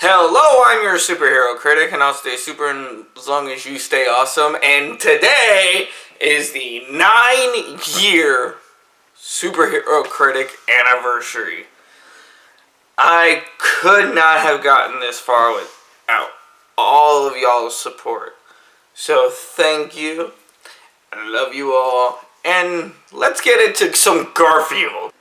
Hello, I'm your superhero critic, and I'll stay super as long as you stay awesome. And today is the 9-year superhero critic anniversary. I could not have gotten this far without all of y'all's support. So thank you. I love you all. And let's get into some Garfield.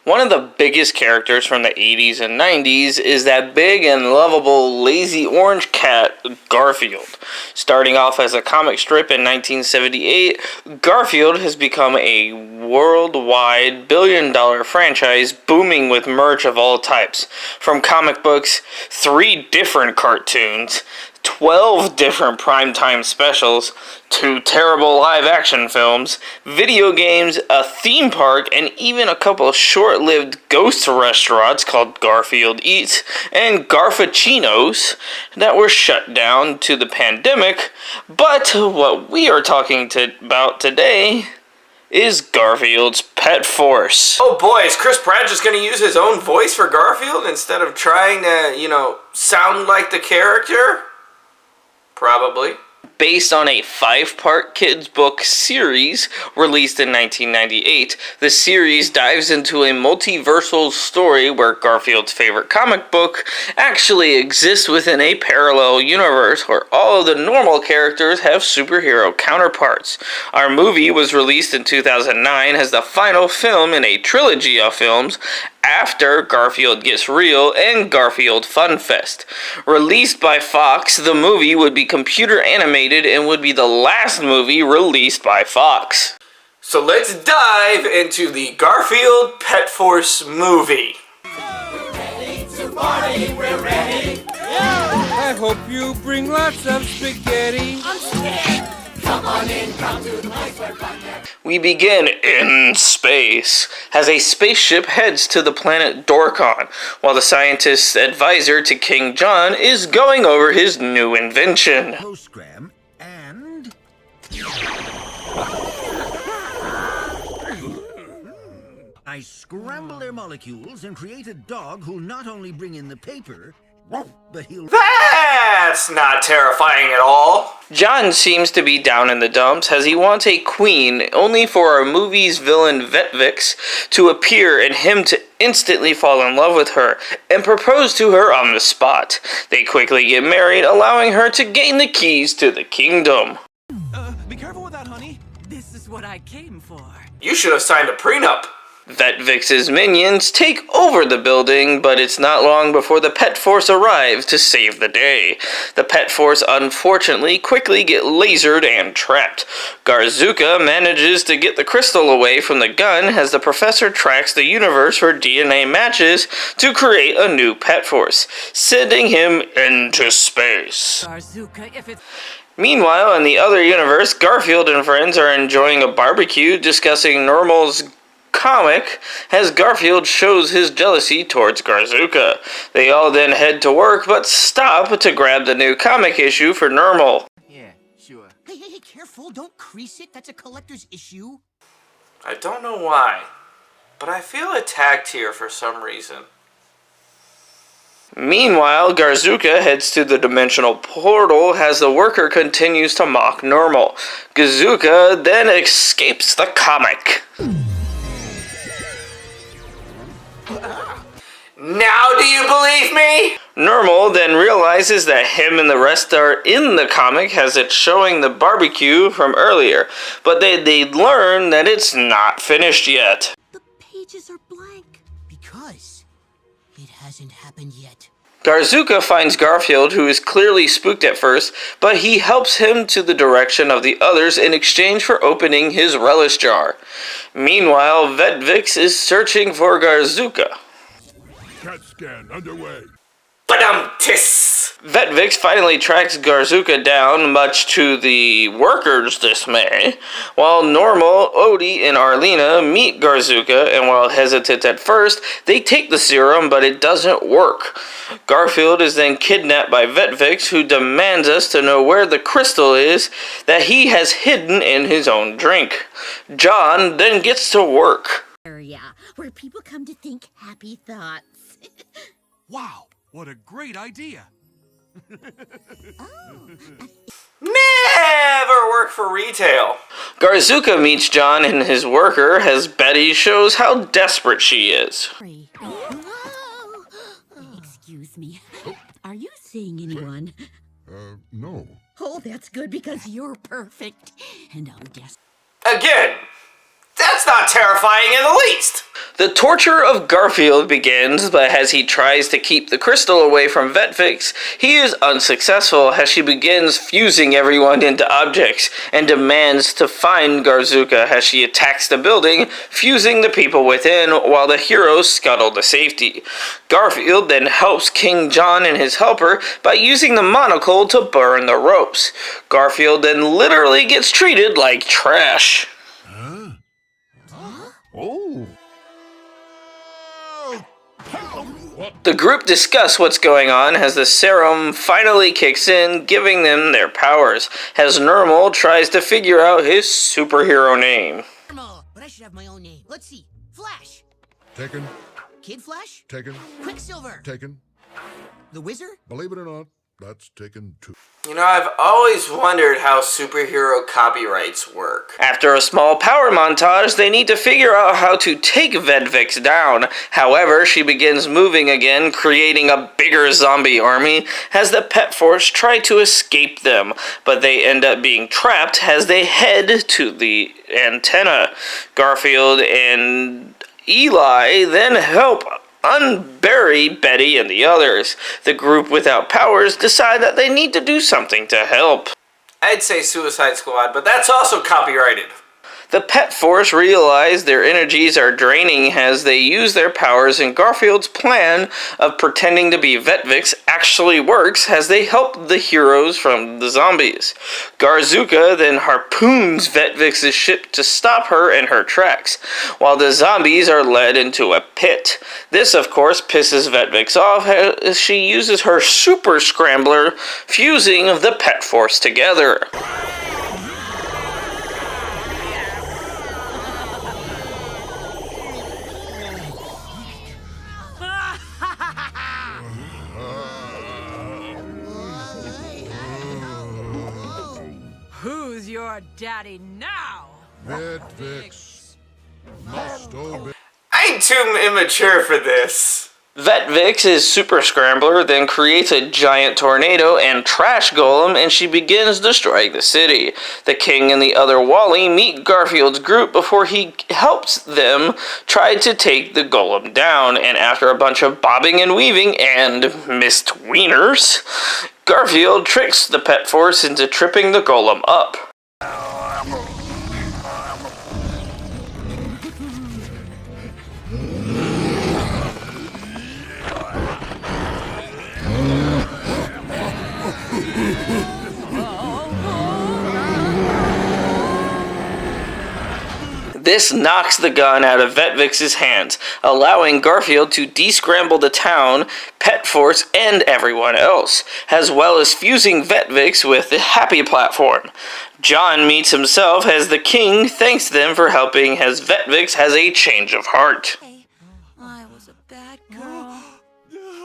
One of the biggest characters from the 80s and 90s is that big and lovable lazy orange cat, Garfield. Starting off as a comic strip in 1978, Garfield has become a worldwide billion-dollar franchise booming with merch of all types. From comic books, 3 different cartoons, 12 different primetime specials, 2 terrible live-action films, video games, a theme park, and even a couple of short-lived ghost restaurants called Garfield Eats and Garfuccinos that were shut down to the pandemic. But what we are talking about today is Garfield's Pet Force. Oh boy, is Chris Pratt just going to use his own voice for Garfield instead of trying to, sound like the character? Probably. Based on a 5-part kids book series released in 1998, the series dives into a multiversal story where Garfield's favorite comic book actually exists within a parallel universe where all of the normal characters have superhero counterparts. Our movie was released in 2009 as the final film in a trilogy of films after Garfield Gets Real and Garfield Fun Fest. Released by Fox, the movie would be computer animated and would be the last movie released by Fox. So let's dive into the Garfield Pet Force movie. We're ready to party, we're ready. Yeah. I hope you bring lots of spaghetti. I'm scared. Come on in, come to the place where fun is. We begin in space, as a spaceship heads to the planet Dorkon, while the scientist's advisor to King John is going over his new invention. Postgram and... I scramble their molecules and create a dog who'll not only bring in the paper, but he'll... That's not terrifying at all. John seems to be down in the dumps as he wants a queen, only for our movie's villain Vetvix to appear and him to instantly fall in love with her and propose to her on the spot. They quickly get married, allowing her to gain the keys to the kingdom. Be careful with that, honey. This is what I came for. You should have signed a prenup. Vetvix's minions take over the building, but it's not long before the Pet Force arrives to save the day. The Pet Force unfortunately quickly get lasered and trapped. Garzuka manages to get the crystal away from the gun as the professor tracks the universe for DNA matches to create a new Pet Force, sending him into space. Garzuka, if it's... Meanwhile, in the other universe, Garfield and friends are enjoying a barbecue discussing Normal's comic as Garfield shows his jealousy towards Garzuka. They all then head to work but stop to grab the new comic issue for Normal. Yeah, sure. Hey, careful, don't crease it. That's a collector's issue. I don't know why, but I feel attacked here for some reason. Meanwhile, Garzuka heads to the dimensional portal as the worker continues to mock Normal. Garzuka then escapes the comic. Now do you believe me? Normal then realizes that him and the rest are in the comic as it's showing the barbecue from earlier, but they learn that it's not finished yet. The pages are blank. Because it hasn't happened yet. Garzuka finds Garfield, who is clearly spooked at first, but he helps him to the direction of the others in exchange for opening his relish jar. Meanwhile, Vetvix is searching for Garzuka. CAT scan underway. Badum-tis! Vetvix finally tracks Garzuka down, much to the workers' dismay. While Normal, Odie, and Arlena meet Garzuka, and while hesitant at first, they take the serum, but it doesn't work. Garfield is then kidnapped by Vetvix, who demands us to know where the crystal is that he has hidden in his own drink. John then gets to work. Area where people come to think happy thoughts. Wow, What a great idea. Never work for retail. Garzuka meets John and his worker as Betty shows how desperate she is. Excuse me. Are you seeing anyone? No. Oh, that's good because you're perfect. And I'm desperate. Again, that's not terrifying in the least. The torture of Garfield begins, but as he tries to keep the crystal away from Vetvix, he is unsuccessful as she begins fusing everyone into objects and demands to find Garzuka as she attacks the building, fusing the people within while the heroes scuttle to safety. Garfield then helps King John and his helper by using the monocle to burn the ropes. Garfield then literally gets treated like trash. Oh. The group discuss what's going on as the serum finally kicks in, giving them their powers, as Nermal tries to figure out his superhero name. But I should have my own name. Let's see. Flash. Taken. Kid Flash. Taken. Quicksilver. Taken. The Wizard. Believe it or not, that's taken too. You know, I've always wondered how superhero copyrights work. After a small power montage, they need to figure out how to take Vetvix down. However, she begins moving again, creating a bigger zombie army, as the Pet Force try to escape them, but they end up being trapped as they head to the antenna. Garfield and Eli then help unbury Betty and the others. The group without powers decide that they need to do something to help. I'd say Suicide Squad, but that's also copyrighted. The Pet Force realize their energies are draining as they use their powers, and Garfield's plan of pretending to be Vetvix actually works as they help the heroes from the zombies. Garzuka then harpoons Vetvix's ship to stop her in her tracks, while the zombies are led into a pit. This, of course, pisses Vetvix off as she uses her super scrambler, fusing the Pet Force together. Who's your daddy now? Vetvix must obey. I'm too immature for this. Vetvix's super scrambler then creates a giant tornado and trash golem, and she begins destroying the city. The king and the other Wally meet Garfield's group before he helps them try to take the golem down, and after a bunch of bobbing and weaving and missed wieners, Garfield tricks the Pet Force into tripping the golem up. This knocks the gun out of Vetvix's hands, allowing Garfield to descramble the town, Pet Force, and everyone else, as well as fusing Vetvix with the Happy Platform. John meets himself as the king thanks them for helping as Vetvix has a change of heart. Hey, I was a bad girl.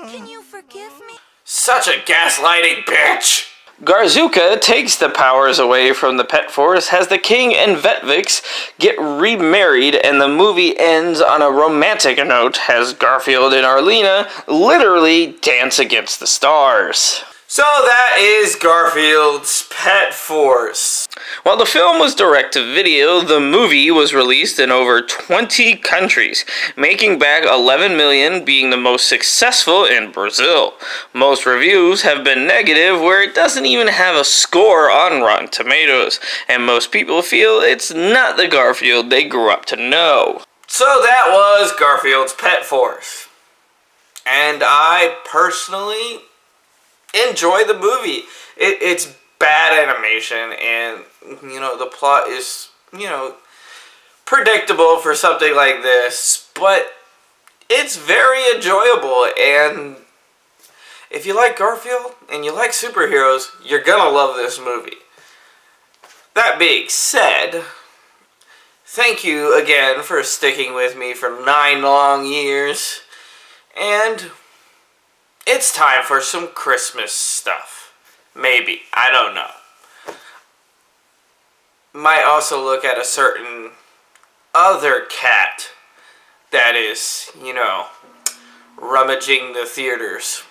Can you forgive me? Such a gaslighting bitch. Garzuka takes the powers away from the Pet Force as the king and Vetvix get remarried, and the movie ends on a romantic note as Garfield and Arlena literally dance against the stars. So that is Garfield's Pet Force. While the film was direct-to-video, the movie was released in over 20 countries, making back $11 million, being the most successful in Brazil. Most reviews have been negative, where it doesn't even have a score on Rotten Tomatoes, and most people feel it's not the Garfield they grew up to know. So that was Garfield's Pet Force. And I personally enjoy the movie. It's bad animation, and the plot is predictable for something like this, but it's very enjoyable. And if you like Garfield and you like superheroes, you're gonna love this movie. That being said, thank you again for sticking with me for 9 long years, and it's time for some Christmas stuff. Maybe. I don't know. Might also look at a certain other cat that is, you know, rummaging the theaters.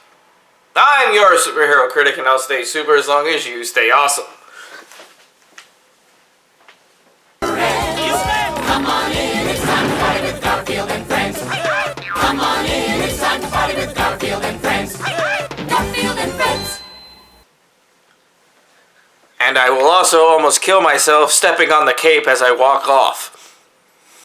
I'm your superhero critic, and I'll stay super as long as you stay awesome. Come on in, it's time to party with Garfield and friends. Come on in, it's time to party with Garfield and friends. Garfield and friends. And I will also almost kill myself stepping on the cape as I walk off.